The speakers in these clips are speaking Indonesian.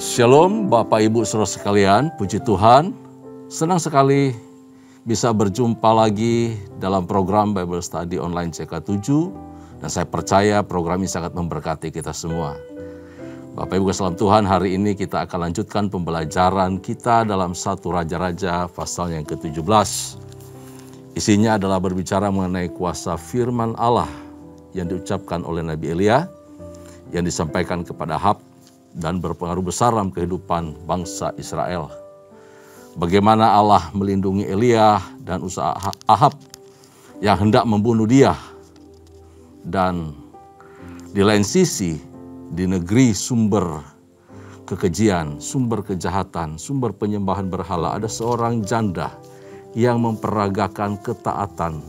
Shalom Bapak Ibu Saudara sekalian, puji Tuhan. Senang sekali bisa berjumpa lagi dalam program Bible Study Online CK7. Dan saya percaya program ini sangat memberkati kita semua. Bapak Ibu salam Tuhan, hari ini kita akan lanjutkan pembelajaran kita dalam 1 Raja-Raja pasal yang ke-17. Isinya adalah berbicara mengenai kuasa firman Allah yang diucapkan oleh Nabi Elia, yang disampaikan kepada Ahab dan berpengaruh besar dalam kehidupan bangsa Israel. Bagaimana Allah melindungi Elia dan usaha Ahab yang hendak membunuh dia. Dan di lain sisi, di negeri sumber kekejian, sumber kejahatan, sumber penyembahan berhala, ada seorang janda yang memperagakan ketaatan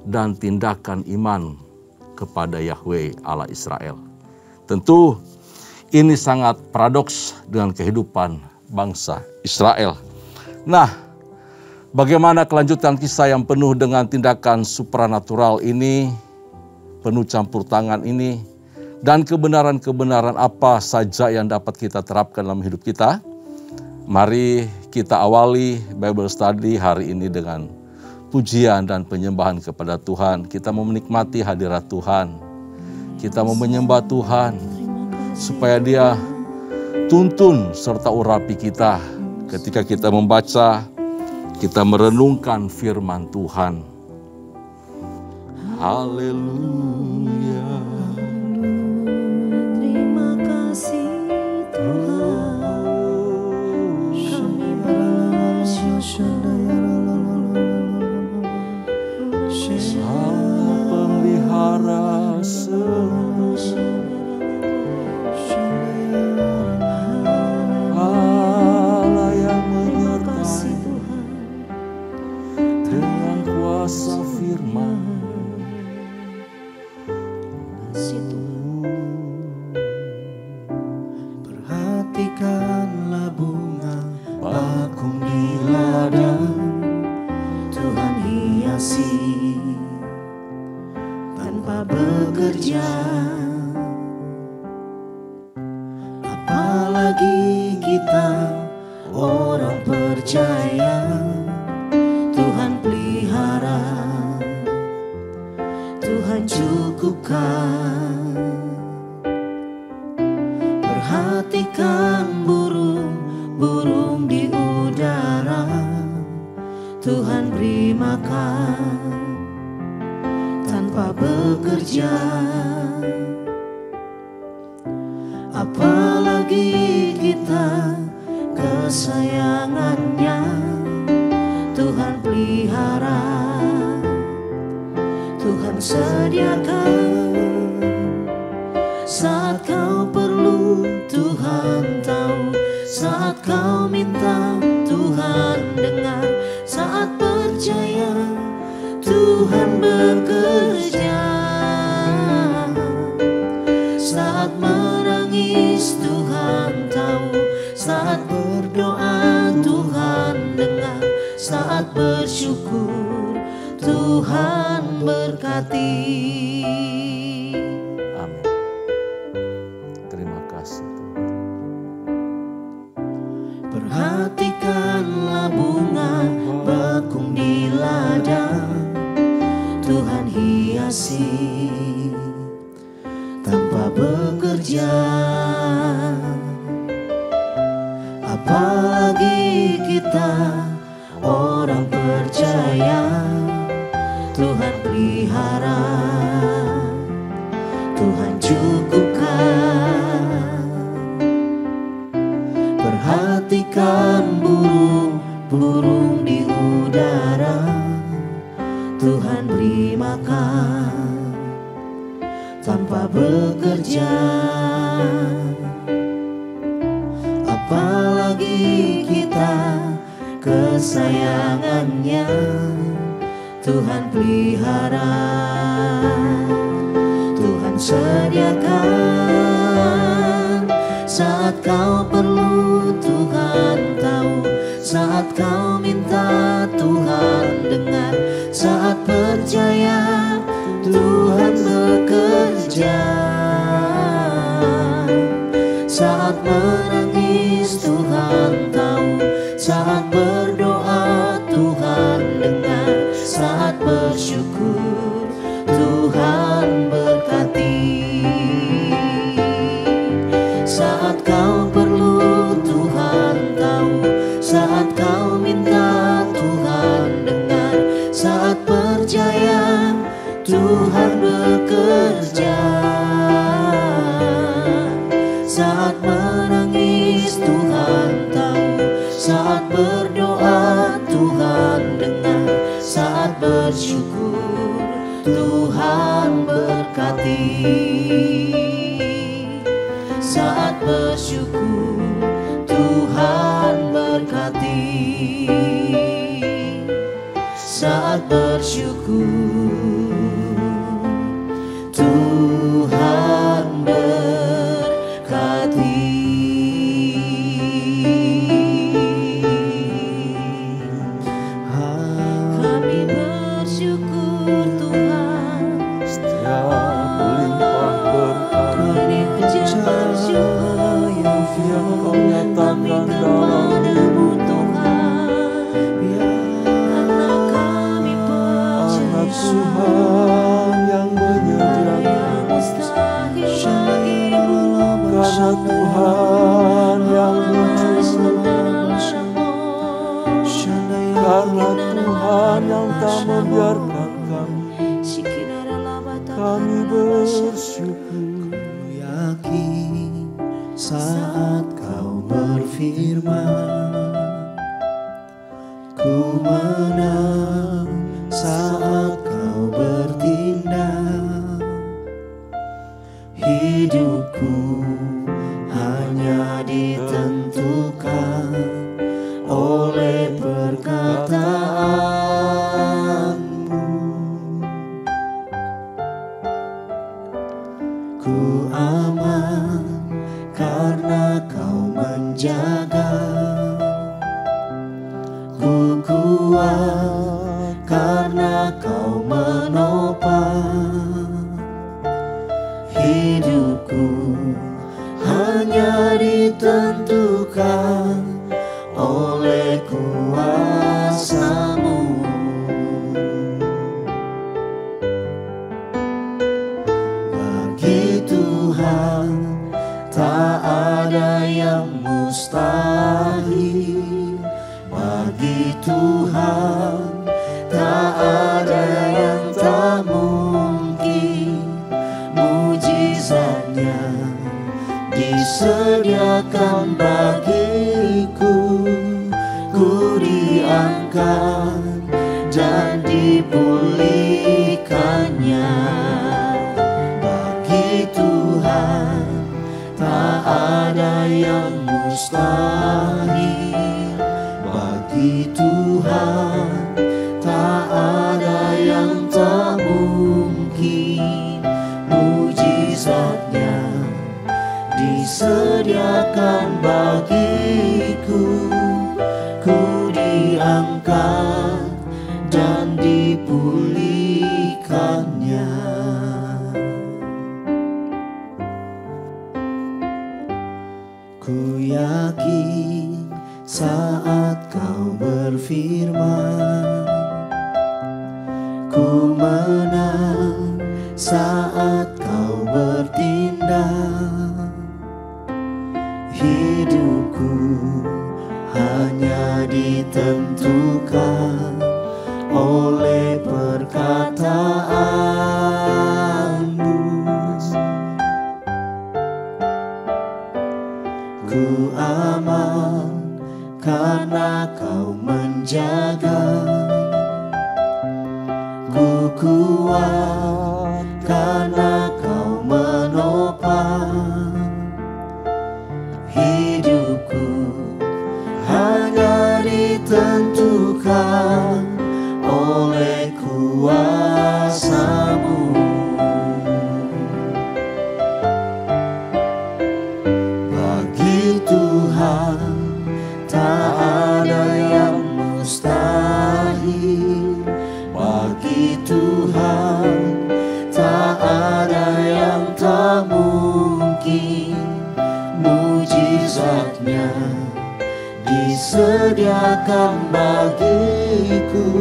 dan tindakan iman kepada Yahweh Allah Israel. Tentu ini sangat paradoks dengan kehidupan bangsa Israel. Nah, bagaimana kelanjutan kisah yang penuh dengan tindakan supranatural ini, penuh campur tangan ini, dan kebenaran-kebenaran apa saja yang dapat kita terapkan dalam hidup kita? Mari kita awali Bible Study hari ini dengan pujian dan penyembahan kepada Tuhan. Kita mau menikmati hadirat Tuhan. Kita mau menyembah Tuhan supaya Dia tuntun serta urapi kita ketika kita membaca, kita merenungkan firman Tuhan. Haleluya. Terima kasih Tuhan, kami bersyukur. Sang Pemelihara semua, Allah yang menyertai dengan kuasa firman. Perhatikanlah bunga bakung di ladang, Tuhan hiasi tanpa bekerja. Apalagi kita orang percaya, Tuhan pelihara, Tuhan cukupkan. Perhatikan burung-burung di udara, Tuhan beri makan tanpa bekerja. Apalagi kita kesayangannya, Tuhan pelihara, Tuhan sediakan. Saat kau perlu, Tuhan tahu. Saat kau minta, Tuhan dengar. Saat percaya, Tuhan bekerja. Saat menangis, Tuhan tahu. Saat berdoa, Tuhan dengar. Saat bersyukur, Tuhan berkati. Amin. Terima kasih Tuhan. Perhatikanlah bunga bakung di ladang, Tuhan hiasi tanpa bekerja. Apalagi kita orang percaya, Tuhan pelihara, Tuhan cukupkan. Perhatikan burung-burung di udara, Tuhan beri makan tanpa bekerja. Apalagi kita kesayangannya, Tuhan pelihara, Tuhan sediakan. Saat kau perlu, Tuhan tahu. Saat kau minta, Tuhan dengar. Saat percaya, Tuhan bekerja. saat menangis Tuhan tahu, saat berdoa Tuhan dengar, saat bersyukur Tuhan berkati. Saat kau perlu Tuhan tahu, saat kau minta Tuhan dengar, saat percaya Tuhan bekerja. Saat menangis Tuhan tahu, saat berdoa Tuhan dengar, saat bersyukur Tuhan berkati. Saat bersyukur Tuhan berkati. Saat bersyukur Tuhan berkati. Kami bersyukur Tuhan, Setiap melimpah berkat kami bersyukur yang kau nyatakan dalam padamu Tuhan, karena kami anak percaya Tuhan yang menyediakan. yang mustahil bagimu. Karena Tuhan yang karena Tuhan yang tak membiarkan kami bersyukur. Yakin saat kau berfirman, ku menang saat kau bertindak. Hidupku hanya ditentukan oleh perkataanmu. Ku aman karena kau menjaga, ku kuat karena kau menopang. Hidupku hanya ditentukan oleh kuasa-Mu. Bagi Tuhan tak ada yang mustahil. Bagi Tuhan tak ada yang tak mungkin. Mujizatnya disediakan bagiku, ku diangkat dan dipulihkannya. Bagi Tuhan tak ada yang mustahil. Bagi Tuhan tak ada yang tak mungkin. Mujizatnya disediakan bagiku, ku diangkat dan dipulihkannya. Ku yakin saat kau berfirman, ku menang saat kau bertindak. Hidupku hanya ditentukan oleh perkataanmu. Ku aman karena kau menjaga, ku kuat karena kau menopang. Hidupku hanya ditentukan oleh kuasa-Mu. Bagi Tuhan tak ada yang mustahil. Bagi Tuhan tak ada yang tak mungkin. mujizatnya disediakan bagiku.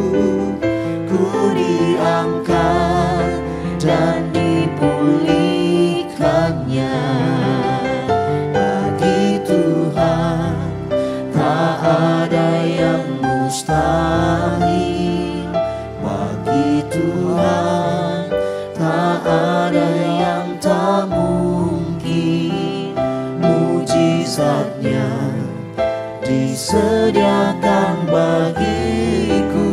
Ku diangkat dan dipulihkannya. Bagi Tuhan tak ada yang mustahil. Bagi Tuhan tak ada yang tak mungkin. Mujizatnya disediakan bagiku.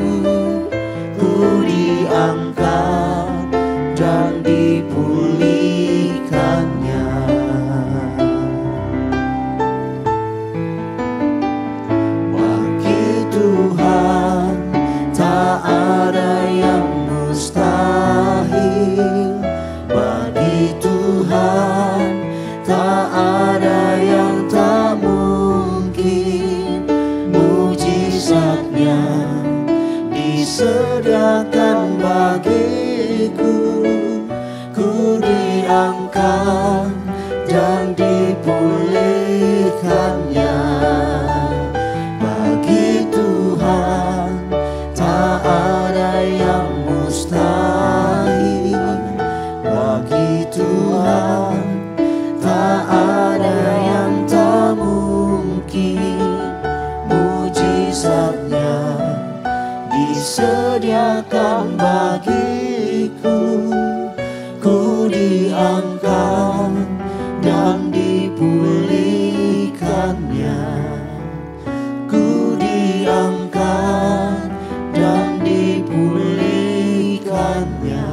Ku diangkat dan dipulihkannya. Bagi Tuhan tak ada yang mustahil. Bagi Tuhan tak ada yang tak mungkin. Mujizatnya disediakan bagiku. Ku diangkat dan dipulihkannya. Bagi Tuhan tak ada yang mustahil. Bagi Tuhan tak ada yang tak mungkin. Mujizatnya disediakan bagiku. Ku diangkat dan dipulihkannya. Ku diangkat dan dipulihkannya.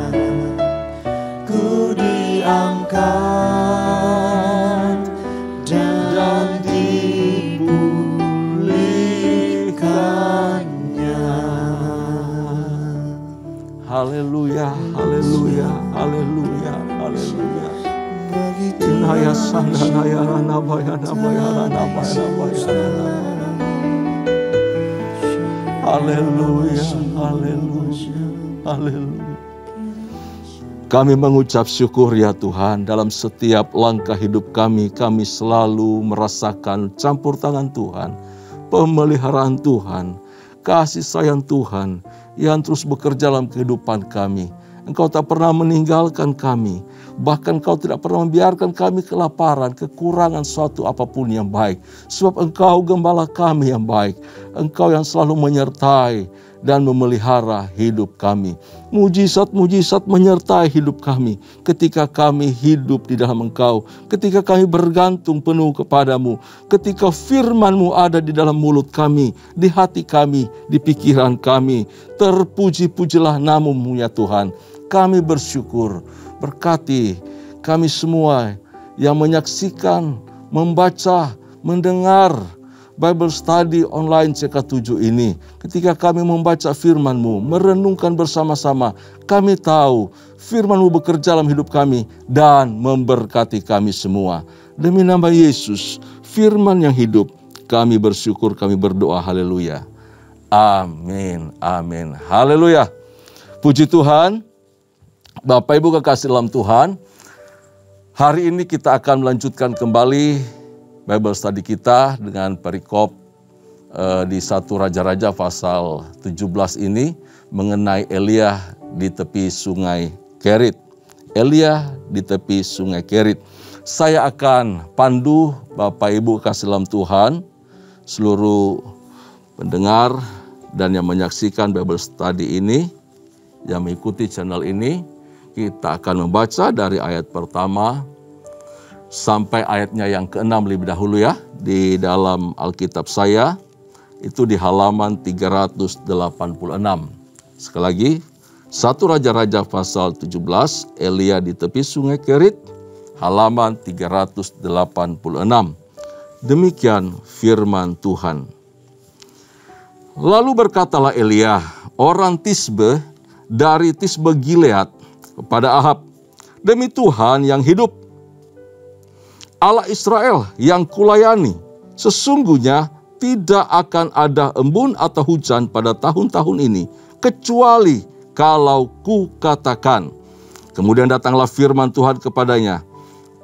Ku diangkat dan dipulihkannya. Haleluya, haleluya, haleluya, haleluya. Inaya sandanaya ranabaya nabaya ranabaya nabaya ranabaya. Haleluya, haleluya, haleluya. Kami mengucap syukur ya Tuhan, dalam setiap langkah hidup kami selalu merasakan campur tangan Tuhan, pemeliharaan Tuhan, kasih sayang Tuhan yang terus bekerja dalam kehidupan kami. Engkau tak pernah meninggalkan kami, bahkan Engkau tidak pernah membiarkan kami kelaparan, kekurangan suatu apapun yang baik. Sebab Engkau gembala kami yang baik, Engkau yang selalu menyertai dan memelihara hidup kami. Mujizat-mujizat menyertai hidup kami ketika kami hidup di dalam Engkau, ketika kami bergantung penuh kepadamu, ketika firman-Mu ada di dalam mulut kami, di hati kami, di pikiran kami. Terpuji-pujilah nama-Mu ya Tuhan. Kami bersyukur, berkati kami semua yang menyaksikan, membaca, mendengar Bible Study Online CK7 ini. Ketika kami membaca firman-Mu, merenungkan bersama-sama, kami tahu firman-Mu bekerja dalam hidup kami dan memberkati kami semua. Demi nama Yesus, firman yang hidup, kami bersyukur, kami berdoa, haleluya. Amin, amin, haleluya. Puji Tuhan. Bapak Ibu kekasih dalam Tuhan, hari ini kita akan melanjutkan kembali Bible Study kita dengan perikop di 1 Raja-Raja pasal 17 ini mengenai Elia di tepi sungai Kerit. Elia di tepi sungai Kerit. Saya akan pandu Bapak Ibu kekasih dalam Tuhan, seluruh pendengar dan yang menyaksikan Bible Study ini, yang mengikuti channel ini. Kita akan membaca dari ayat pertama sampai ayatnya yang ke-6 lebih dahulu ya. Di dalam Alkitab saya, itu di halaman 386. Sekali lagi, 1 Raja-Raja pasal 17, Elia di tepi sungai Kerit, halaman 386. Demikian firman Tuhan. Lalu berkatalah Elia, orang Tisbe dari Tisbe Gilead, kepada Ahab, demi Tuhan yang hidup, Allah Israel yang kulayani, sesungguhnya tidak akan ada embun atau hujan pada tahun-tahun ini, kecuali kalau ku katakan. Kemudian datanglah firman Tuhan kepadanya,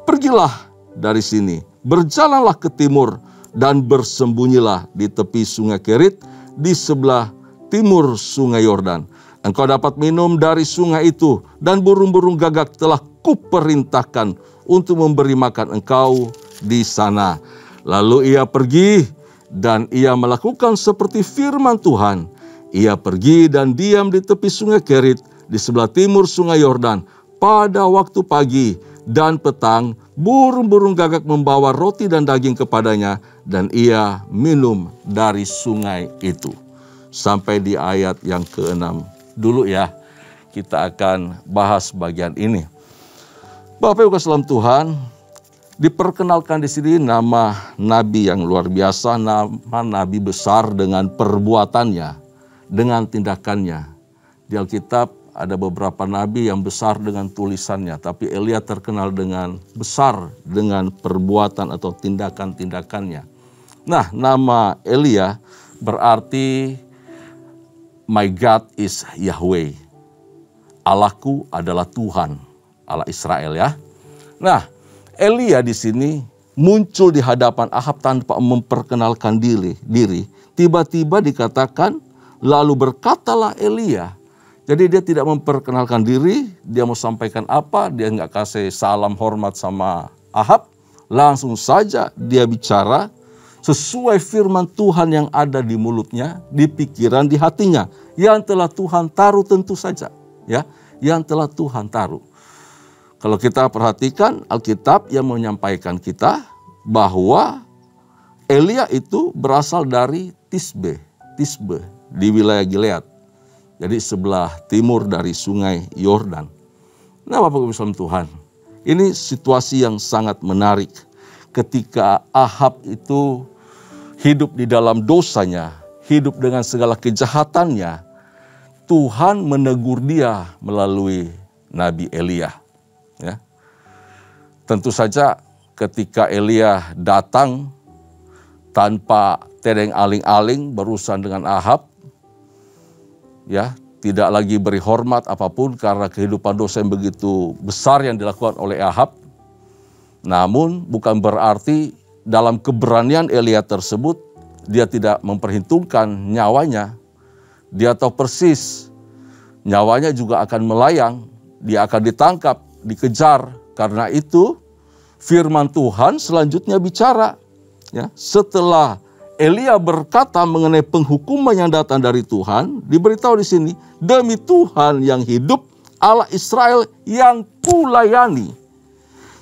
pergilah dari sini, berjalanlah ke timur dan bersembunyilah di tepi sungai Kerit di sebelah timur sungai Yordan. Engkau dapat minum dari sungai itu, dan burung-burung gagak telah kuperintahkan untuk memberi makan engkau di sana. Lalu ia pergi dan ia melakukan seperti firman Tuhan. Ia pergi dan diam di tepi sungai Kerit di sebelah timur sungai Yordan. Pada waktu pagi dan petang, burung-burung gagak membawa roti dan daging kepadanya, dan ia minum dari sungai itu. Sampai di ayat yang ke-6 dulu ya, kita akan bahas bagian ini. Bapak Ibu dalam Tuhan, diperkenalkan di sini nama nabi yang luar biasa, nama nabi besar dengan perbuatannya, dengan tindakannya. Di Alkitab ada beberapa nabi yang besar dengan tulisannya, tapi Elia terkenal dengan besar dengan perbuatan atau tindakan-tindakannya. Nah, nama Elia berarti My God is Yahweh. Allahku adalah Tuhan, Allah Israel ya. Nah, Elia di sini muncul di hadapan Ahab tanpa memperkenalkan diri. Tiba-tiba dikatakan, lalu berkatalah Elia. Jadi dia tidak memperkenalkan diri, dia mau sampaikan apa, dia nggak kasih salam hormat sama Ahab. Langsung saja dia bicara sesuai firman Tuhan yang ada di mulutnya, di pikiran, di hatinya. Yang telah Tuhan taruh tentu saja. Ya, yang telah Tuhan taruh. Kalau kita perhatikan Alkitab yang menyampaikan kita bahwa Elia itu berasal dari Tisbe di wilayah Gilead. Jadi sebelah timur dari sungai Yordan. Nah Bapak Ibu dalam Tuhan, ini situasi yang sangat menarik. Ketika Ahab itu hidup di dalam dosanya, hidup dengan segala kejahatannya, Tuhan menegur dia melalui Nabi Elia. Ya. Tentu saja ketika Elia datang tanpa tedeng aling-aling berurusan dengan Ahab, ya, tidak lagi beri hormat apapun karena kehidupan dosa yang begitu besar yang dilakukan oleh Ahab. Namun bukan berarti dalam keberanian Elia tersebut dia tidak memperhitungkan nyawanya. Dia tahu persis nyawanya juga akan melayang, dia akan ditangkap, dikejar. Karena itu firman Tuhan selanjutnya bicara. Ya, setelah Elia berkata mengenai penghukuman yang datang dari Tuhan, diberitahu di sini, demi Tuhan yang hidup, Allah Israel yang kulayani,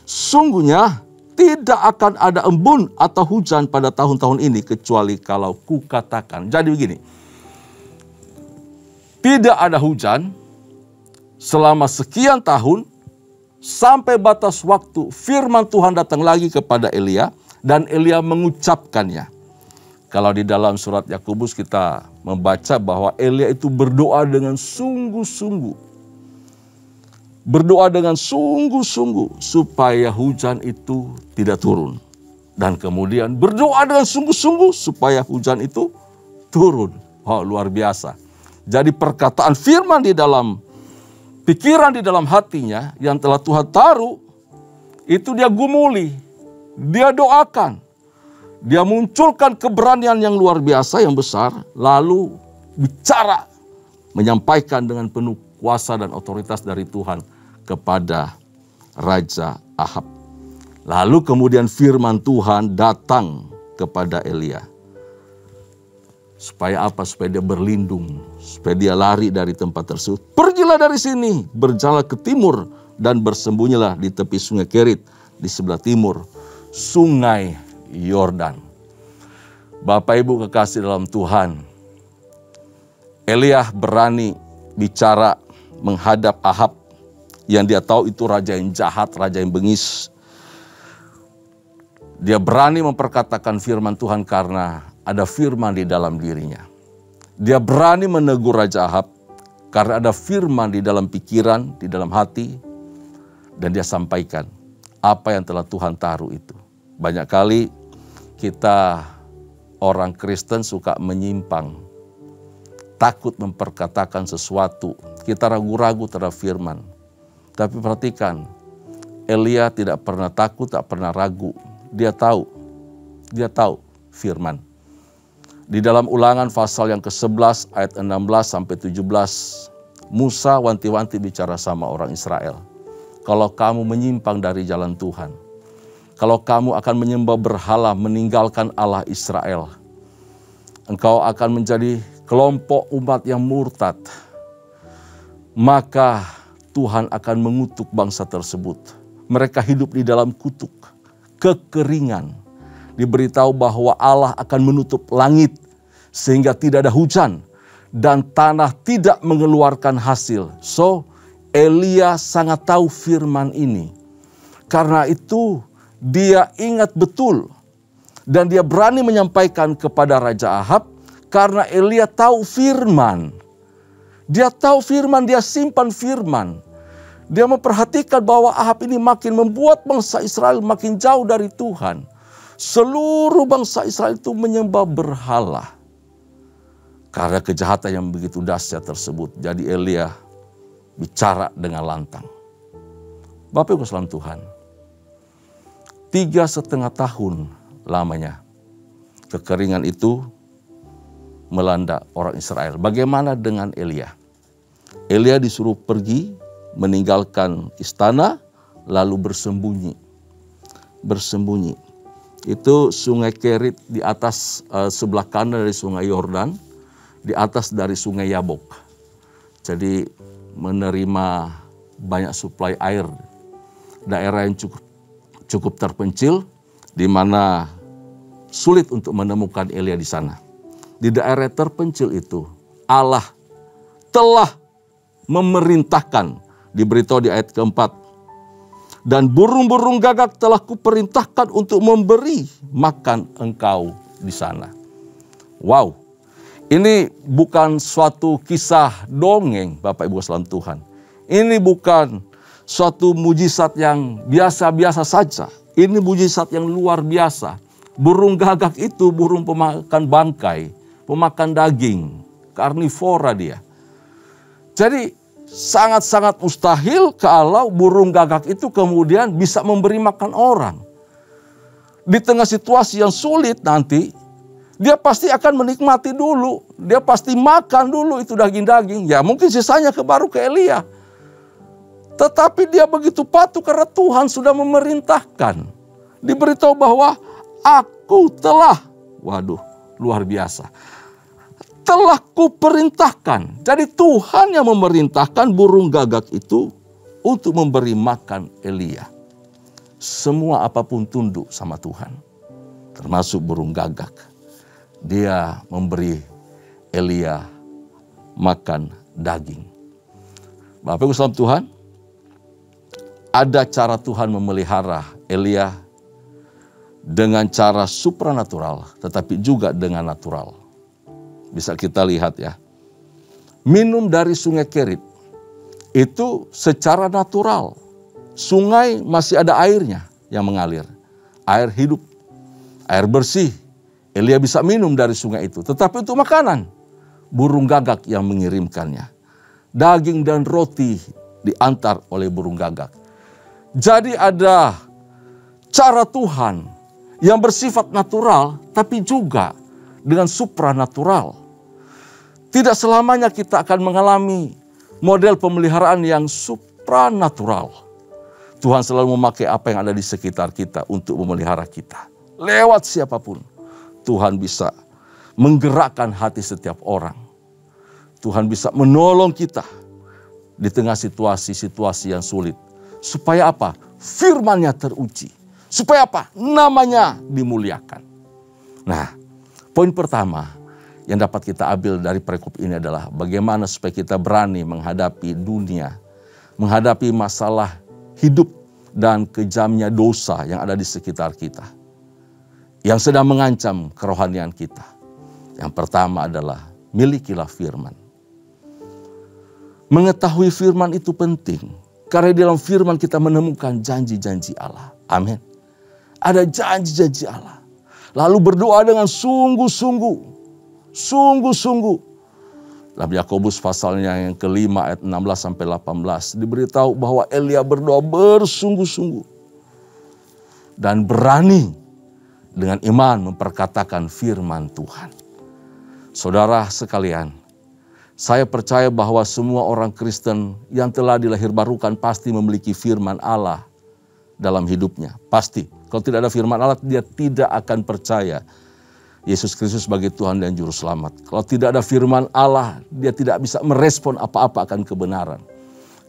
sungguhnya tidak akan ada embun atau hujan pada tahun-tahun ini kecuali kalau kukatakan. Jadi begini, tidak ada hujan selama sekian tahun sampai batas waktu firman Tuhan datang lagi kepada Elia dan Elia mengucapkannya. Kalau di dalam surat Yakobus kita membaca bahwa Elia itu berdoa dengan sungguh-sungguh. Berdoa dengan sungguh-sungguh supaya hujan itu tidak turun. Dan kemudian berdoa dengan sungguh-sungguh supaya hujan itu turun. Oh, luar biasa. Jadi perkataan firman di dalam pikiran, di dalam hatinya yang telah Tuhan taruh, itu dia gumuli, dia doakan. Dia munculkan keberanian yang luar biasa, yang besar, lalu bicara, menyampaikan dengan penuh kuasa dan otoritas dari Tuhan kepada Raja Ahab. Lalu kemudian firman Tuhan datang kepada Elia. Supaya apa? Supaya dia berlindung, supaya dia lari dari tempat tersebut. Pergilah dari sini, berjalan ke timur, dan bersembunyilah di tepi sungai Kerit, di sebelah timur sungai Yordan. Bapak Ibu kekasih dalam Tuhan, Elia berani bicara menghadap Ahab yang dia tahu itu raja yang jahat, raja yang bengis. Dia berani memperkatakan firman Tuhan karena ada firman di dalam dirinya. Dia berani menegur Raja Ahab karena ada firman di dalam pikiran, di dalam hati, dan dia sampaikan apa yang telah Tuhan taruh itu. Banyak kali kita orang Kristen suka menyimpang, takut memperkatakan sesuatu, kita ragu-ragu terhadap firman. Tapi perhatikan, Elia tidak pernah takut, tak pernah ragu. dia tahu firman. Di dalam Ulangan pasal yang ke-11 ayat 16 sampai 17, Musa wanti-wanti bicara sama orang Israel. Kalau kamu menyimpang dari jalan Tuhan, kalau kamu akan menyembah berhala meninggalkan Allah Israel, engkau akan menjadi kelompok umat yang murtad, maka Tuhan akan mengutuk bangsa tersebut. Mereka hidup di dalam kutuk, kekeringan. Diberitahu bahwa Allah akan menutup langit sehingga tidak ada hujan dan tanah tidak mengeluarkan hasil. So, Elia sangat tahu firman ini. Karena itu dia ingat betul dan dia berani menyampaikan kepada Raja Ahab karena Elia tahu firman. Dia tahu firman, dia simpan firman. Dia memperhatikan bahwa Ahab ini makin membuat bangsa Israel makin jauh dari Tuhan. Seluruh bangsa Israel itu menyembah berhala. Karena kejahatan yang begitu dahsyat tersebut. Jadi Elia bicara dengan lantang. Bapak Ibu saudara Tuhan, 3,5 tahun lamanya kekeringan itu melanda orang Israel. Bagaimana dengan Elia? Elia disuruh pergi meninggalkan istana lalu bersembunyi. Itu sungai Kerit di atas sebelah kanan dari sungai Yordan, di atas dari sungai Yabok. Jadi menerima banyak suplai air. Daerah yang cukup terpencil di mana sulit untuk menemukan Elia di sana. Di daerah terpencil itu Allah telah memerintahkan, diberitahu di ayat keempat, dan burung-burung gagak telah kuperintahkan untuk memberi makan engkau di sana. Wow, ini bukan suatu kisah dongeng Bapak Ibu sekalian Tuhan. Ini bukan suatu mujizat yang biasa-biasa saja. Ini mujizat yang luar biasa. Burung gagak itu burung pemakan bangkai, pemakan daging, karnivora dia. Jadi sangat-sangat mustahil kalau burung gagak itu kemudian bisa memberi makan orang. Di tengah situasi yang sulit nanti, dia pasti akan menikmati dulu. Dia pasti makan dulu itu daging-daging. Ya mungkin sisanya baru ke Elia. Tetapi dia begitu patuh karena Tuhan sudah memerintahkan. Diberitahu bahwa aku telah, waduh luar biasa, telah kuperintahkan. Jadi Tuhan yang memerintahkan burung gagak itu untuk memberi makan Elia. Semua apapun tunduk sama Tuhan. Termasuk burung gagak. Dia memberi Elia makan daging. Bapak Ibu saudara Tuhan, ada cara Tuhan memelihara Elia dengan cara supranatural, tetapi juga dengan natural. Bisa kita lihat ya. Minum dari sungai Kerit itu secara natural. Sungai masih ada airnya yang mengalir. Air hidup, air bersih. Elia bisa minum dari sungai itu. Tetapi untuk makanan, burung gagak yang mengirimkannya. Daging dan roti diantar oleh burung gagak. Jadi ada cara Tuhan yang bersifat natural tapi juga dengan supranatural. Tidak selamanya kita akan mengalami model pemeliharaan yang supranatural. Tuhan selalu memakai apa yang ada di sekitar kita untuk memelihara kita. Lewat siapapun, Tuhan bisa menggerakkan hati setiap orang. Tuhan bisa menolong kita di tengah situasi-situasi yang sulit. Supaya apa? Firman-Nya teruji. Supaya apa? Namanya dimuliakan. Nah, poin pertama yang dapat kita ambil dari perikop ini adalah bagaimana supaya kita berani menghadapi dunia, menghadapi masalah hidup dan kejamnya dosa yang ada di sekitar kita, yang sedang mengancam kerohanian kita. Yang pertama adalah milikilah firman. Mengetahui firman itu penting, karena di dalam firman kita menemukan janji-janji Allah. Amin. Ada janji-janji Allah. Lalu berdoa dengan sungguh-sungguh. Dalam Yakobus pasalnya yang kelima ayat 16-18 diberitahu bahwa Elia berdoa bersungguh-sungguh dan berani dengan iman memperkatakan firman Tuhan. Saudara sekalian, saya percaya bahwa semua orang Kristen yang telah dilahirbarukan pasti memiliki firman Allah dalam hidupnya. Pasti. Kalau tidak ada firman Allah, dia tidak akan percaya Yesus Kristus sebagai Tuhan dan Juru Selamat. Kalau tidak ada firman Allah, dia tidak bisa merespon apa-apa akan kebenaran.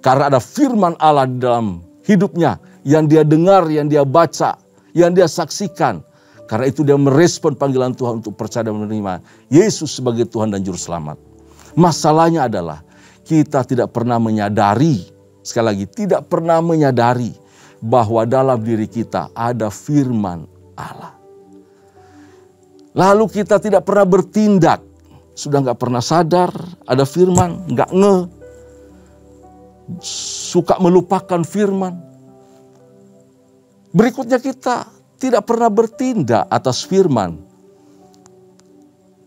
Karena ada firman Allah di dalam hidupnya yang dia dengar, yang dia baca, yang dia saksikan. Karena itu dia merespon panggilan Tuhan untuk percaya dan menerima Yesus sebagai Tuhan dan Juru Selamat. Masalahnya adalah kita tidak pernah menyadari, sekali lagi tidak pernah menyadari bahwa dalam diri kita ada firman Allah. Lalu kita tidak pernah bertindak, sudah gak pernah sadar ada firman, gak suka melupakan firman. Berikutnya kita tidak pernah bertindak atas firman.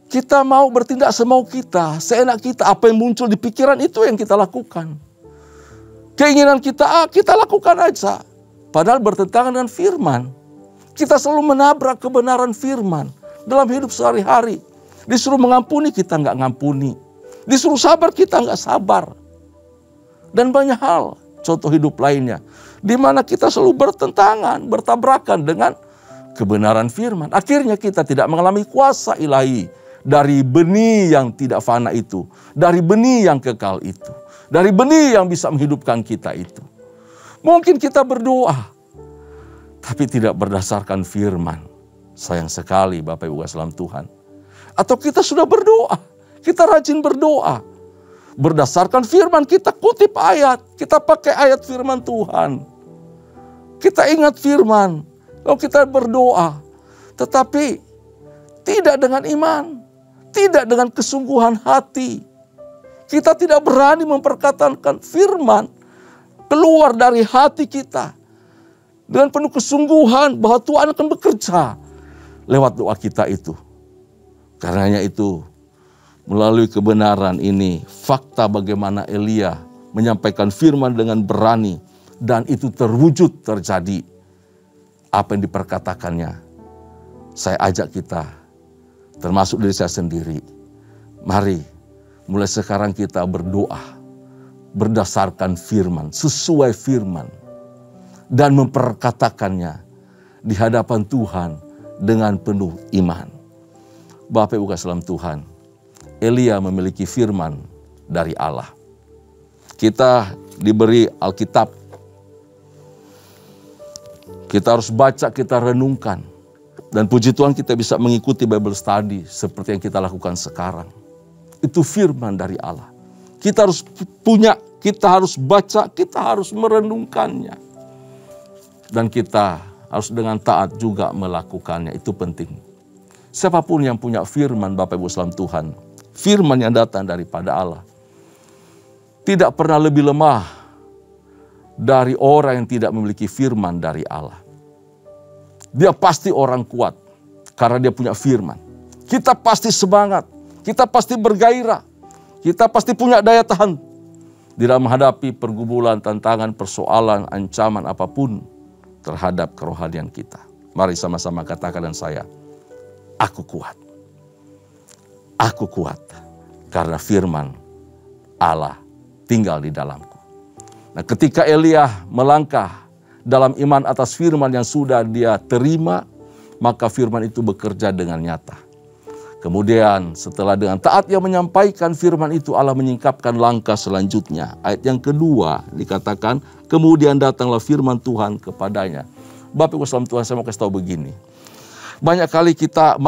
Kita mau bertindak semau kita, seenak kita, apa yang muncul di pikiran itu yang kita lakukan. Keinginan kita, kita lakukan aja. Padahal bertentangan dengan firman. Kita selalu menabrak kebenaran firman dalam hidup sehari-hari. Disuruh mengampuni, kita nggak ngampuni. Disuruh sabar, kita nggak sabar. Dan banyak hal, contoh hidup lainnya. Di mana kita selalu bertentangan, bertabrakan dengan kebenaran firman. Akhirnya kita tidak mengalami kuasa ilahi dari benih yang tidak fana itu. Dari benih yang kekal itu. Dari benih yang bisa menghidupkan kita itu. Mungkin kita berdoa, tapi tidak berdasarkan firman. Sayang sekali Bapak Ibu dalam Tuhan. Atau kita sudah berdoa, kita rajin berdoa. Berdasarkan firman, kita kutip ayat, kita pakai ayat firman Tuhan. Kita ingat firman, lalu kita berdoa. Tetapi tidak dengan iman, tidak dengan kesungguhan hati. Kita tidak berani memperkatakan firman keluar dari hati kita dengan penuh kesungguhan bahwa Tuhan akan bekerja lewat doa kita itu. Karenanya itu, melalui kebenaran ini, fakta bagaimana Elia menyampaikan firman dengan berani dan itu terwujud terjadi apa yang diperkatakannya. Saya ajak kita, termasuk diri saya sendiri, mari mulai sekarang kita berdoa berdasarkan firman, sesuai firman. Dan memperkatakannya di hadapan Tuhan dengan penuh iman. Bapak Ibu dalam Tuhan, Elia memiliki firman dari Allah. Kita diberi Alkitab. Kita harus baca, kita renungkan. Dan puji Tuhan kita bisa mengikuti Bible Study seperti yang kita lakukan sekarang. Itu firman dari Allah. Kita harus punya, kita harus baca, kita harus merenungkannya. Dan kita harus dengan taat juga melakukannya, itu penting. Siapapun yang punya firman Bapak Ibu dalam Tuhan, firman yang datang daripada Allah, tidak pernah lebih lemah dari orang yang tidak memiliki firman dari Allah. Dia pasti orang kuat karena dia punya firman. Kita pasti semangat, kita pasti bergairah. Kita pasti punya daya tahan di dalam menghadapi pergumulan, tantangan, persoalan, ancaman apapun terhadap kerohanian kita. Mari sama-sama katakan dan saya, aku kuat. Aku kuat karena firman Allah tinggal di dalamku. Nah, ketika Elia melangkah dalam iman atas firman yang sudah dia terima, maka firman itu bekerja dengan nyata. Kemudian setelah dengan taat yang menyampaikan firman itu, Allah menyingkapkan langkah selanjutnya. Ayat yang kedua dikatakan, kemudian datanglah firman Tuhan kepadanya. Bapak Ibu dalam Tuhan, saya mau kasih tahu begini. Banyak kali kita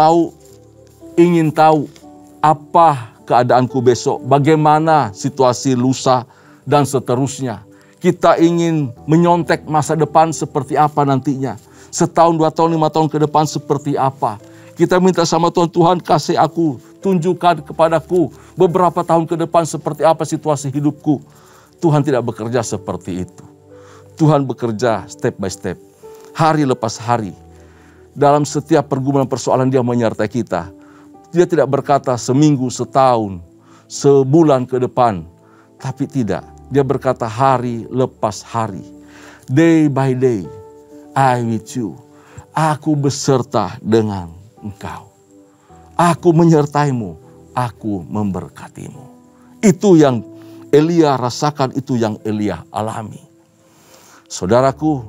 ingin tahu apa keadaanku besok, bagaimana situasi lusa dan seterusnya. Kita ingin menyontek masa depan seperti apa nantinya. Setahun, 2 tahun, 5 tahun ke depan seperti apa. Kita minta sama Tuhan, Tuhan kasih aku, tunjukkan kepadaku beberapa tahun ke depan seperti apa situasi hidupku. Tuhan tidak bekerja seperti itu. Tuhan bekerja step by step, hari lepas hari. Dalam setiap pergumulan persoalan dia menyertai kita. Dia tidak berkata seminggu, setahun, sebulan ke depan. Tapi tidak, dia berkata hari lepas hari. Day by day, I with you. aku beserta dengan engkau. Aku menyertaimu, aku memberkatimu. Itu yang Elia rasakan, itu yang Elia alami. Saudaraku,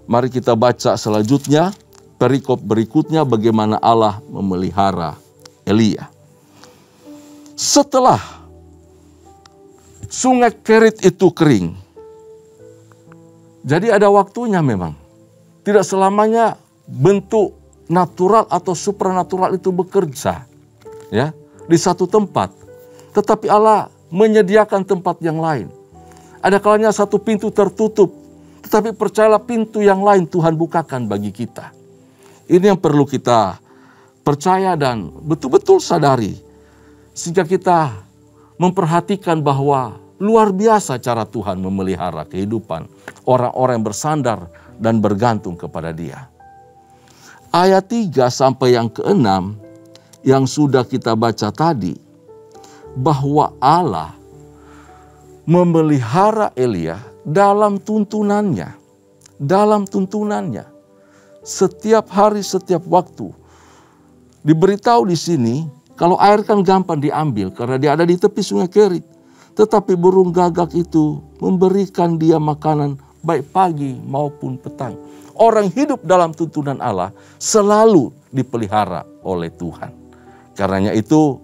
mari kita baca selanjutnya, perikop berikutnya bagaimana Allah memelihara Elia. Setelah sungai Kerit itu kering, jadi ada waktunya memang. Tidak selamanya bentuk natural atau supranatural itu bekerja ya di satu tempat. Tetapi Allah menyediakan tempat yang lain. Ada kalanya satu pintu tertutup, tetapi percayalah pintu yang lain Tuhan bukakan bagi kita. Ini yang perlu kita percaya dan betul-betul sadari. Sehingga kita memperhatikan bahwa luar biasa cara Tuhan memelihara kehidupan orang-orang yang bersandar dan bergantung kepada Dia. Ayat 3 sampai yang ke-6 yang sudah kita baca tadi, bahwa Allah memelihara Elia dalam tuntunannya. Dalam tuntunannya. Setiap hari, setiap waktu. Diberitahu di sini, kalau air kan gampang diambil karena dia ada di tepi sungai Kerit. Tetapi burung gagak itu memberikan dia makanan baik pagi maupun petang. Orang hidup dalam tuntunan Allah selalu dipelihara oleh Tuhan. Karenanya itu,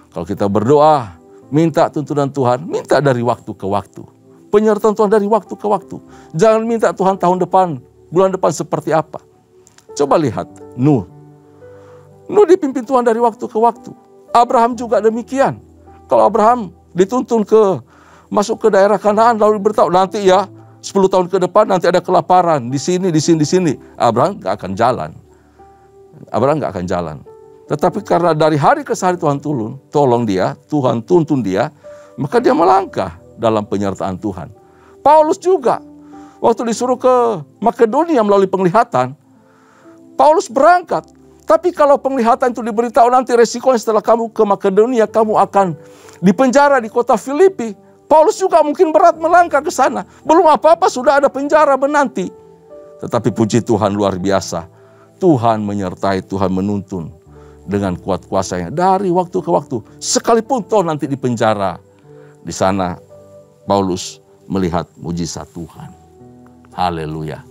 kalau kita berdoa, minta tuntunan Tuhan, minta dari waktu ke waktu. Penyertaan Tuhan dari waktu ke waktu. Jangan minta Tuhan tahun depan, bulan depan seperti apa. Coba lihat, Nuh dipimpin Tuhan dari waktu ke waktu. Abraham juga demikian. Kalau Abraham dituntun masuk ke daerah Kanaan, lalu beritahu nanti ya 10 tahun ke depan nanti ada kelaparan di sini. Abraham gak akan jalan. Tetapi karena dari hari ke hari Tuhan tolong dia, Tuhan tuntun dia, maka dia melangkah dalam penyertaan Tuhan. Paulus juga, waktu disuruh ke Makedonia melalui penglihatan, Paulus berangkat. Tapi kalau penglihatan itu diberitahu nanti resikonya setelah kamu ke Makedonia, kamu akan dipenjara di kota Filipi. Paulus juga mungkin berat melangkah ke sana. Belum apa-apa sudah ada penjara menanti. Tetapi puji Tuhan luar biasa. Tuhan menyertai, Tuhan menuntun dengan kuat kuasanya dari waktu ke waktu. Sekalipun toh nanti di penjara. Di sana Paulus melihat mujizat Tuhan. Haleluya.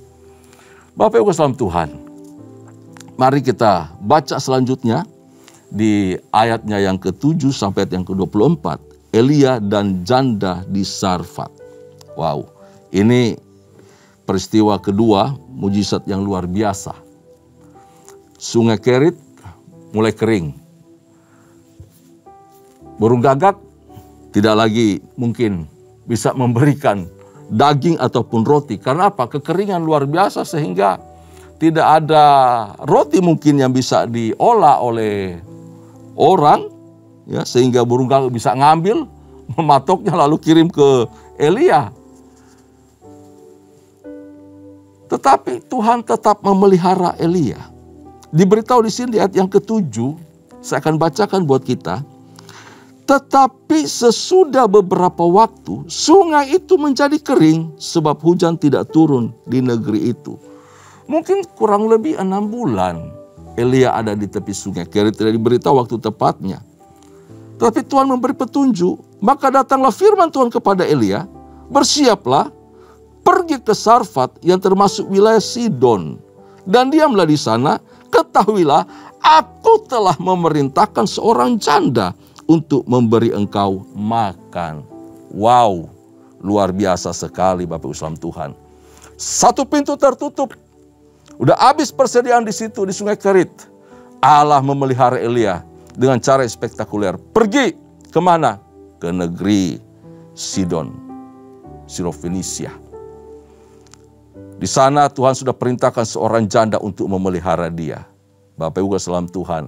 Bapak Ibu salam Tuhan. Mari kita baca selanjutnya di ayatnya yang ke-7 sampai yang ke-24. Elia dan janda di Sarfat. Wow, ini peristiwa kedua, mujizat yang luar biasa. Sungai Kerit mulai kering. Burung gagak tidak lagi mungkin bisa memberikan daging ataupun roti. Karena apa? Kekeringan luar biasa sehingga tidak ada roti mungkin yang bisa diolah oleh orang. Ya, sehingga burung gagak bisa ngambil, mematoknya lalu kirim ke Elia. Tetapi Tuhan tetap memelihara Elia. Diberitahu di sini ayat yang ke-7, saya akan bacakan buat kita. Tetapi sesudah beberapa waktu, sungai itu menjadi kering sebab hujan tidak turun di negeri itu. Mungkin kurang lebih 6 bulan Elia ada di tepi sungai Kerit, tidak diberitahu waktu tepatnya. Tapi Tuhan memberi petunjuk, maka datanglah firman Tuhan kepada Elia, bersiaplah, pergi ke Sarfat yang termasuk wilayah Sidon, dan diamlah di sana. Ketahuilah, aku telah memerintahkan seorang janda untuk memberi engkau makan. Wow, luar biasa sekali Bapak Ibu salam Tuhan. Satu pintu tertutup, udah habis persediaan di situ di sungai Kerit. Allah memelihara Elia dengan cara spektakuler. Pergi kemana? Ke negeri Sidon, Sirofenisia. Di sana Tuhan sudah perintahkan seorang janda untuk memelihara dia. Bapak Ibu salam Tuhan.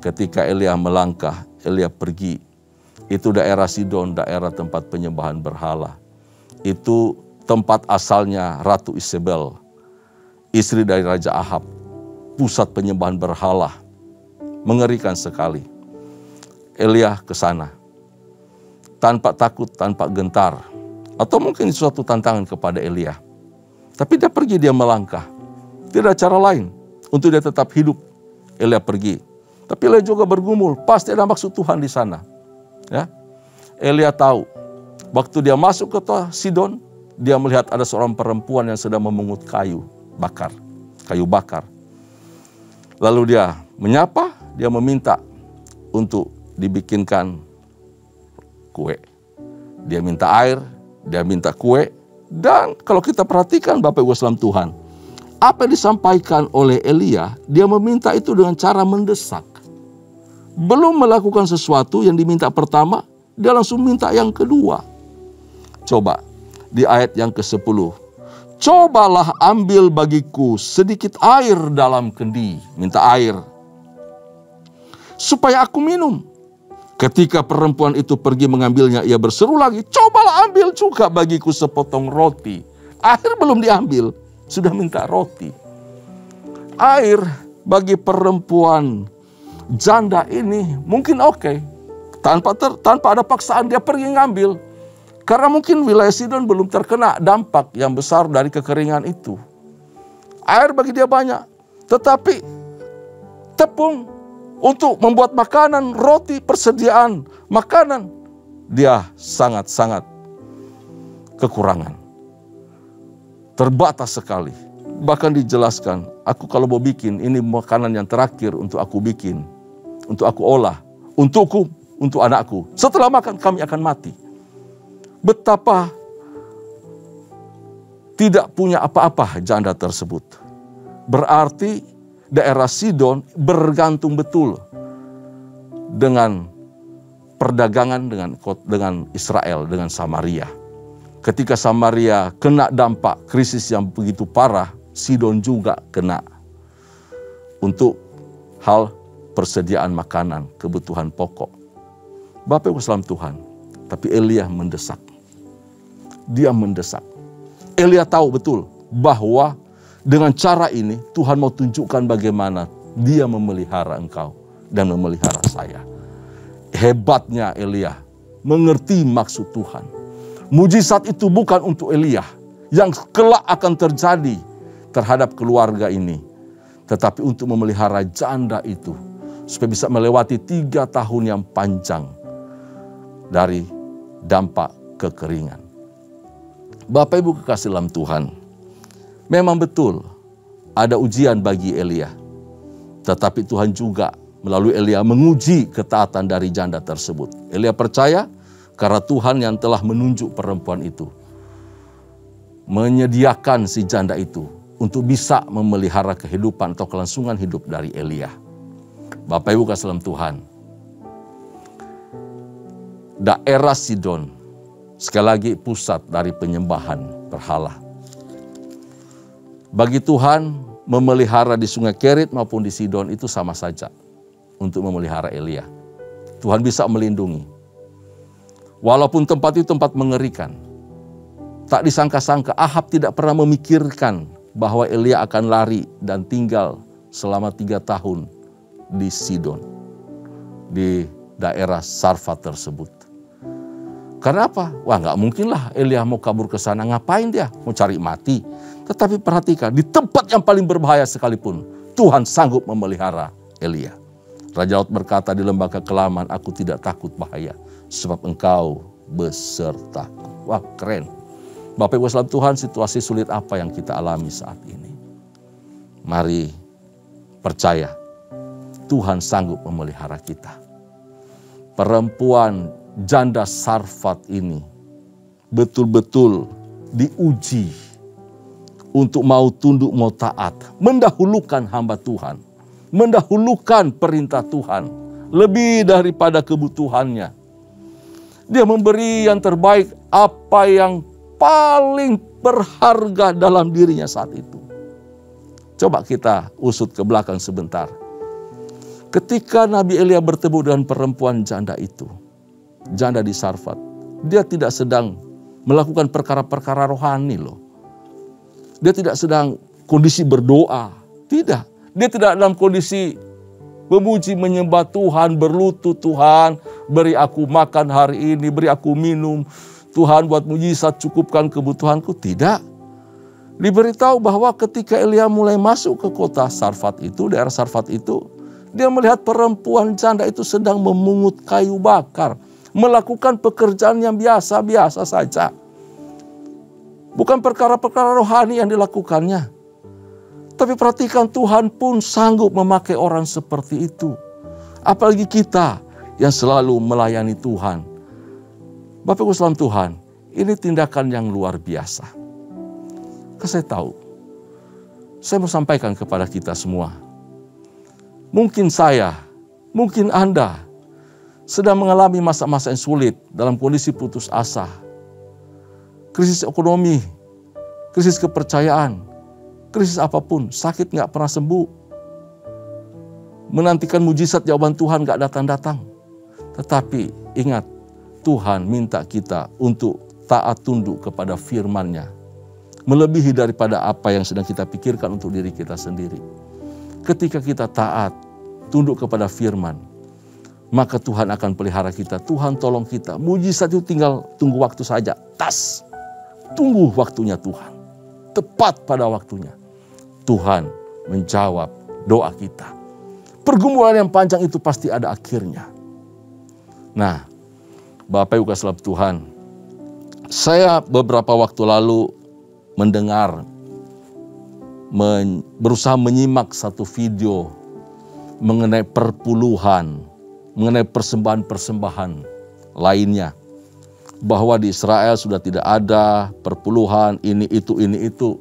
Ketika Elia melangkah, Elia pergi. Itu daerah Sidon, daerah tempat penyembahan berhala. Itu tempat asalnya Ratu Isabel, istri dari Raja Ahab. Pusat penyembahan berhala. Mengerikan sekali. Elia ke sana. Tanpa takut, tanpa gentar. Atau mungkin suatu tantangan kepada Elia. Tapi dia pergi, dia melangkah. Tidak ada cara lain. untuk dia tetap hidup. Elia pergi. Tapi Elia juga bergumul, pasti ada maksud Tuhan di sana. Ya. Elia tahu, waktu dia masuk ke Sidon, dia melihat ada seorang perempuan yang sedang memungut kayu bakar. Lalu dia menyapa, dia meminta untuk dibikinkan kue. Dia minta air, dia minta kue. Dan kalau kita perhatikan Bapak Ibu Salam Tuhan, apa yang disampaikan oleh Elia, dia meminta itu dengan cara mendesak. Belum melakukan sesuatu yang diminta pertama, dia langsung minta yang kedua. Coba di ayat yang ke-10. Cobalah ambil bagiku sedikit air dalam kendi. Minta air. Supaya aku minum. Ketika perempuan itu pergi mengambilnya, ia berseru lagi, cobalah ambil juga bagiku sepotong roti. Air belum diambil, sudah minta roti. Air bagi perempuan janda ini mungkin oke. Tanpa ada paksaan dia pergi ngambil. Karena mungkin wilayah Sidon belum terkena dampak yang besar dari kekeringan itu. Air bagi dia banyak. Tetapi tepung untuk membuat makanan, roti, persediaan makanan, dia sangat-sangat kekurangan. Terbatas sekali. Bahkan dijelaskan, aku kalau mau bikin, ini makanan yang terakhir untuk aku bikin. Untuk aku olah. Untukku, untuk anakku. Setelah makan kami akan mati. Betapa tidak punya apa-apa janda tersebut. Berarti daerah Sidon bergantung betul dengan perdagangan dengan Israel, dengan Samaria. Ketika Samaria kena dampak krisis yang begitu parah, Sidon juga kena. Untuk hal persediaan makanan, kebutuhan pokok. Bapak Ibu Salam Tuhan, tapi Elia mendesak. Dia mendesak. Elia tahu betul bahwa dengan cara ini Tuhan mau tunjukkan bagaimana dia memelihara engkau dan memelihara saya. Hebatnya Elia mengerti maksud Tuhan. Mujizat itu bukan untuk Elia yang kelak akan terjadi terhadap keluarga ini. Tetapi untuk memelihara janda itu supaya bisa melewati 3 tahun yang panjang dari dampak kekeringan. Bapak Ibu kekasih dalam Tuhan, memang betul ada ujian bagi Elia. Tetapi Tuhan juga melalui Elia menguji ketaatan dari janda tersebut. Elia percaya karena Tuhan yang telah menunjuk perempuan itu. Menyediakan si janda itu untuk bisa memelihara kehidupan atau kelangsungan hidup dari Elia. Bapak Ibu kekasih dalam Tuhan, daerah Sidon sekali lagi pusat dari penyembahan berhala. Bagi Tuhan memelihara di Sungai Kerit maupun di Sidon itu sama saja untuk memelihara Elia. Tuhan bisa melindungi. Walaupun tempat itu tempat mengerikan. Tak disangka-sangka Ahab tidak pernah memikirkan bahwa Elia akan lari dan tinggal selama 3 tahun di Sidon. Di daerah Sarfat tersebut. Karena apa? Wah, nggak mungkin lah Elia mau kabur ke sana. Ngapain dia? Mau cari mati. Tetapi perhatikan, di tempat yang paling berbahaya sekalipun, Tuhan sanggup memelihara Elia. Raja Daud berkata di lembah kekelaman, aku tidak takut bahaya, sebab engkau besertaku. Wah, keren. Bapak Ibu salam Tuhan, situasi sulit apa yang kita alami saat ini? Mari percaya, Tuhan sanggup memelihara kita. Perempuan janda Sarfat ini betul-betul diuji untuk mau tunduk, mau taat, mendahulukan hamba Tuhan, mendahulukan perintah Tuhan lebih daripada kebutuhannya. Dia memberi yang terbaik, apa yang paling berharga dalam dirinya saat itu. Coba kita usut ke belakang sebentar. Ketika Nabi Elia bertemu dengan perempuan janda itu, janda di Sarfat, dia tidak sedang melakukan perkara-perkara rohani loh. Dia tidak sedang kondisi berdoa, tidak. Dia tidak dalam kondisi memuji menyembah Tuhan, berlutut, Tuhan beri aku makan hari ini, beri aku minum, Tuhan buat mujizat cukupkan kebutuhanku, tidak. Diberitahu bahwa ketika Elia mulai masuk ke kota Sarfat itu, daerah Sarfat itu, dia melihat perempuan janda itu sedang memungut kayu bakar, melakukan pekerjaan yang biasa-biasa saja. Bukan perkara-perkara rohani yang dilakukannya. Tapi perhatikan, Tuhan pun sanggup memakai orang seperti itu. Apalagi kita yang selalu melayani Tuhan. Bapak Ibu saudara Tuhan, ini tindakan yang luar biasa. Saya tahu, saya mau sampaikan kepada kita semua. Mungkin saya, mungkin Anda sedang mengalami masa-masa yang sulit dalam kondisi putus asa. Krisis ekonomi, krisis kepercayaan, krisis apapun, sakit gak pernah sembuh. Menantikan mujizat jawaban Tuhan gak datang-datang. Tetapi ingat, Tuhan minta kita untuk taat tunduk kepada firman-Nya. Melebihi daripada apa yang sedang kita pikirkan untuk diri kita sendiri. Ketika kita taat, tunduk kepada firman, maka Tuhan akan pelihara kita. Tuhan tolong kita. Mujizat itu tinggal tunggu waktu saja. Tas. Tunggu waktunya Tuhan. Tepat pada waktunya. Tuhan menjawab doa kita. Pergumulan yang panjang itu pasti ada akhirnya. Nah, Bapak Ibu kasih Tuhan, saya beberapa waktu lalu mendengar, berusaha menyimak satu video mengenai perpuluhan, mengenai persembahan-persembahan lainnya. Bahwa di Israel sudah tidak ada perpuluhan ini itu.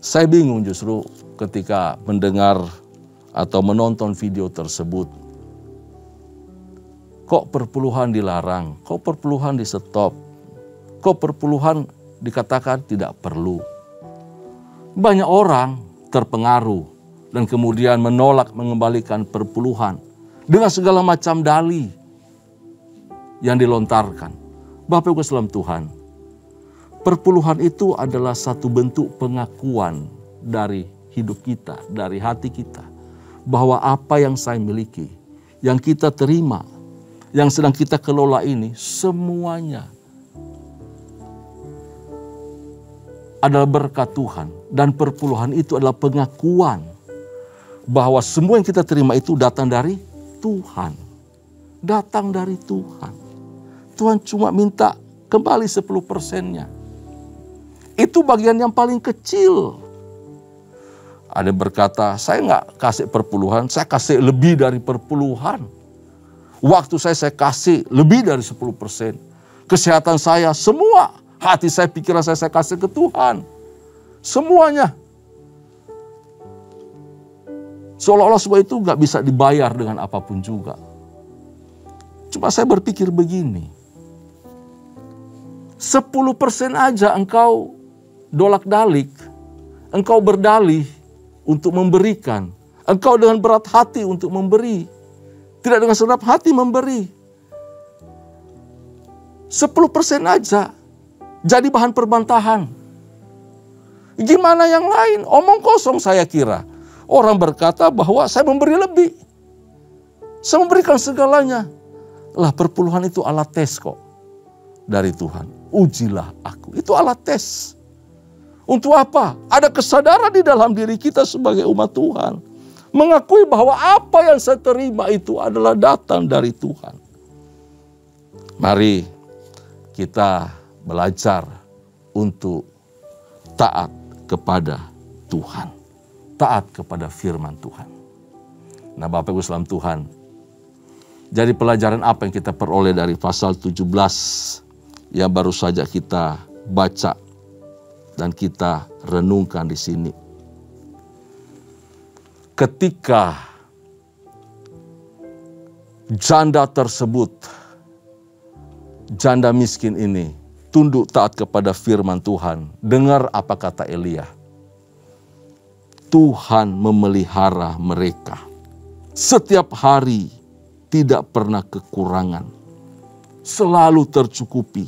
Saya bingung justru ketika mendengar atau menonton video tersebut. Kok perpuluhan dilarang? Kok perpuluhan di stop? Kok perpuluhan dikatakan tidak perlu? Banyak orang terpengaruh dan kemudian menolak mengembalikan perpuluhan dengan segala macam dalih yang dilontarkan. Bapak Ibu saudara Tuhan, perpuluhan itu adalah satu bentuk pengakuan dari hidup kita, dari hati kita, bahwa apa yang saya miliki, yang kita terima, yang sedang kita kelola ini, semuanya adalah berkat Tuhan. Dan perpuluhan itu adalah pengakuan bahwa semua yang kita terima itu datang dari Tuhan. Datang dari Tuhan. Tuhan cuma minta kembali 10%-nya. Itu bagian yang paling kecil. Ada yang berkata, saya nggak kasih perpuluhan, saya kasih lebih dari perpuluhan. Waktu saya kasih lebih dari 10%. Kesehatan saya, semua. Hati saya, pikiran saya kasih ke Tuhan. Semuanya. Seolah-olah semua itu gak bisa dibayar dengan apapun juga. Cuma saya berpikir begini. 10% aja engkau dolak-dalik. Engkau berdalih untuk memberikan. Engkau dengan berat hati untuk memberi. Tidak dengan senang hati memberi. 10% aja. Jadi bahan perbantahan. Gimana yang lain? Omong kosong saya kira. Orang berkata bahwa saya memberi lebih. Saya memberikan segalanya. Lah perpuluhan itu alat tes kok. Dari Tuhan. Ujilah aku. Itu alat tes. Untuk apa? Ada kesadaran di dalam diri kita sebagai umat Tuhan. Mengakui bahwa apa yang saya terima itu adalah datang dari Tuhan. Mari kita belajar untuk taat kepada Tuhan. Taat kepada firman Tuhan. Nah Bapak Ibu saudara Tuhan. Jadi pelajaran apa yang kita peroleh dari pasal 17 yang baru saja kita baca dan kita renungkan di sini. Ketika janda tersebut, janda miskin ini, tunduk taat kepada firman Tuhan. Dengar apa kata Elia. Tuhan memelihara mereka. Setiap hari tidak pernah kekurangan. Selalu tercukupi.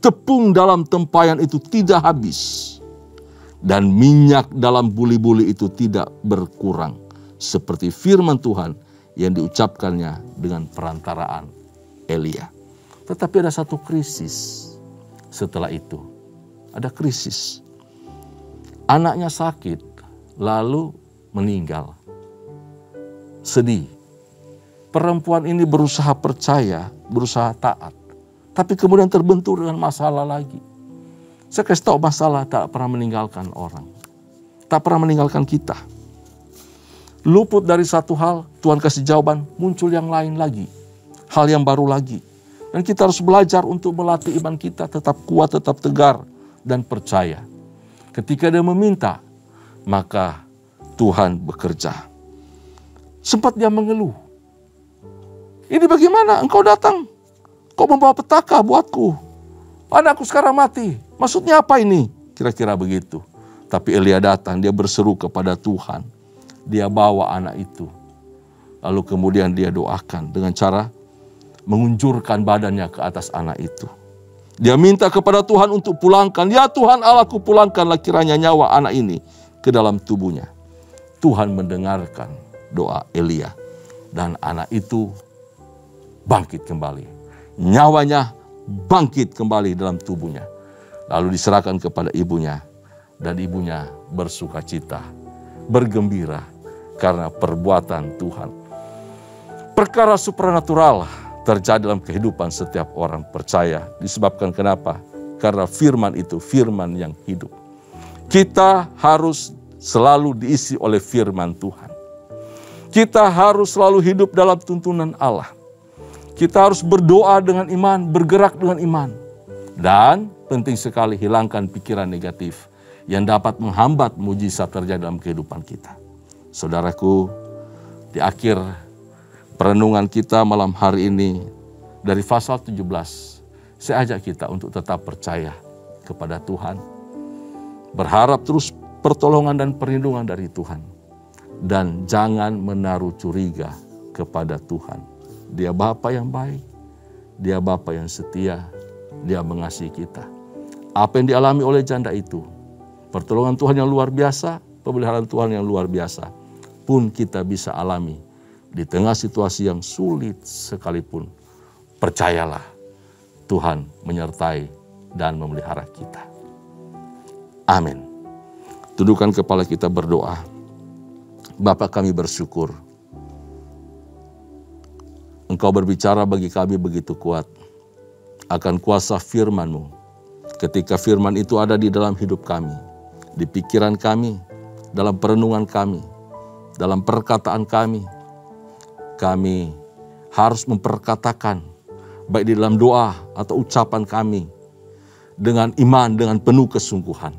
Tepung dalam tempayan itu tidak habis. Dan minyak dalam buli-buli itu tidak berkurang. Seperti firman Tuhan yang diucapkannya dengan perantaraan Elia. Tetapi ada satu krisis. Setelah itu, ada krisis. Anaknya sakit, lalu meninggal. Sedih. Perempuan ini berusaha percaya, berusaha taat. Tapi kemudian terbentur dengan masalah lagi. Saya kasih tahu, masalah tak pernah meninggalkan orang. Tak pernah meninggalkan kita. Luput dari satu hal, Tuhan kasih jawaban, muncul yang lain lagi. Hal yang baru lagi. Dan kita harus belajar untuk melatih iman kita tetap kuat, tetap tegar, dan percaya. Ketika dia meminta, maka Tuhan bekerja. Sempat dia mengeluh. Ini bagaimana engkau datang? Kau membawa petaka buatku. Anakku sekarang mati. Maksudnya apa ini? Kira-kira begitu. Tapi Elia datang, dia berseru kepada Tuhan. Dia bawa anak itu. Lalu kemudian dia doakan dengan cara mengunjurkan badannya ke atas anak itu. Dia minta kepada Tuhan untuk pulangkan. Ya Tuhan Allahku, pulangkanlah kiranya nyawa anak ini ke dalam tubuhnya. Tuhan mendengarkan doa Elia. Dan anak itu bangkit kembali. Nyawanya bangkit kembali dalam tubuhnya. Lalu diserahkan kepada ibunya. Dan ibunya bersuka cita, bergembira karena perbuatan Tuhan. Perkara supranatural terjadi dalam kehidupan setiap orang percaya. Disebabkan kenapa? Karena firman itu firman yang hidup. Kita harus selalu diisi oleh firman Tuhan. Kita harus selalu hidup dalam tuntunan Allah. Kita harus berdoa dengan iman, bergerak dengan iman. Dan penting sekali hilangkan pikiran negatif yang dapat menghambat mujizat terjadi dalam kehidupan kita. Saudaraku, di akhir perenungan kita malam hari ini dari pasal 17, saya ajak kita untuk tetap percaya kepada Tuhan. Berharap terus pertolongan dan perlindungan dari Tuhan. Dan jangan menaruh curiga kepada Tuhan. Dia Bapa yang baik, Dia Bapa yang setia, Dia mengasihi kita. Apa yang dialami oleh janda itu, pertolongan Tuhan yang luar biasa, pemeliharaan Tuhan yang luar biasa, pun kita bisa alami di tengah situasi yang sulit sekalipun. Percayalah, Tuhan menyertai dan memelihara kita. Amin. Tundukkan kepala kita berdoa. Bapa, kami bersyukur. Engkau berbicara bagi kami begitu kuat akan kuasa firman-Mu. Ketika firman itu ada di dalam hidup kami, di pikiran kami, dalam perenungan kami, dalam perkataan kami harus memperkatakan, baik di dalam doa atau ucapan kami, dengan iman, dengan penuh kesungguhan.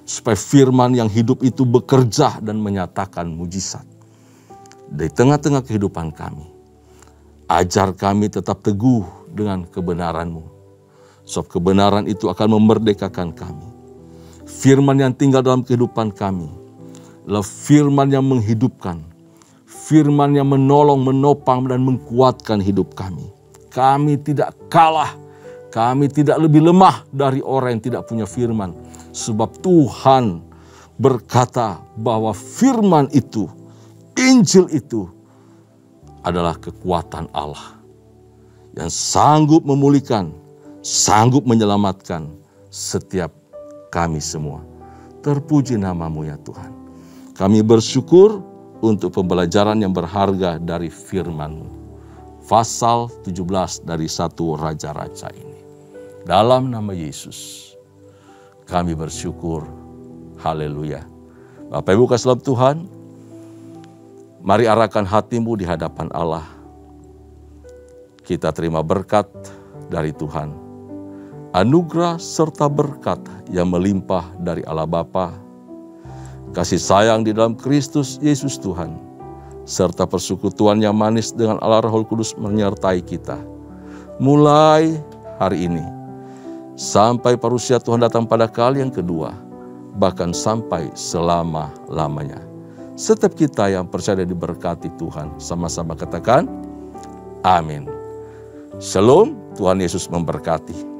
Supaya firman yang hidup itu bekerja dan menyatakan mujizat di tengah-tengah kehidupan kami. Ajar kami tetap teguh dengan kebenaran-Mu. Sebab kebenaran itu akan memerdekakan kami. Firman yang tinggal dalam kehidupan kami adalah firman yang menghidupkan. Firman yang menolong, menopang, dan menguatkan hidup kami. Kami tidak kalah. Kami tidak lebih lemah dari orang yang tidak punya firman. Sebab Tuhan berkata bahwa firman itu, Injil itu adalah kekuatan Allah yang sanggup memulihkan, sanggup menyelamatkan setiap kami semua. Terpuji nama-Mu ya Tuhan. Kami bersyukur untuk pembelajaran yang berharga dari firman-Mu. Pasal 17 dari 1 Raja-Raja ini. Dalam nama Yesus, kami bersyukur. Haleluya. Bapak Ibu kasih dalam Tuhan, mari arahkan hatimu di hadapan Allah. Kita terima berkat dari Tuhan. Anugerah serta berkat yang melimpah dari Allah Bapa, kasih sayang di dalam Kristus Yesus Tuhan, serta persekutuan yang manis dengan Allah Roh Kudus menyertai kita. Mulai hari ini, sampai parusia Tuhan datang pada kali yang kedua, bahkan sampai selama-lamanya. Setiap kita yang percaya diberkati Tuhan, sama-sama katakan, amin. Shalom, Tuhan Yesus memberkati.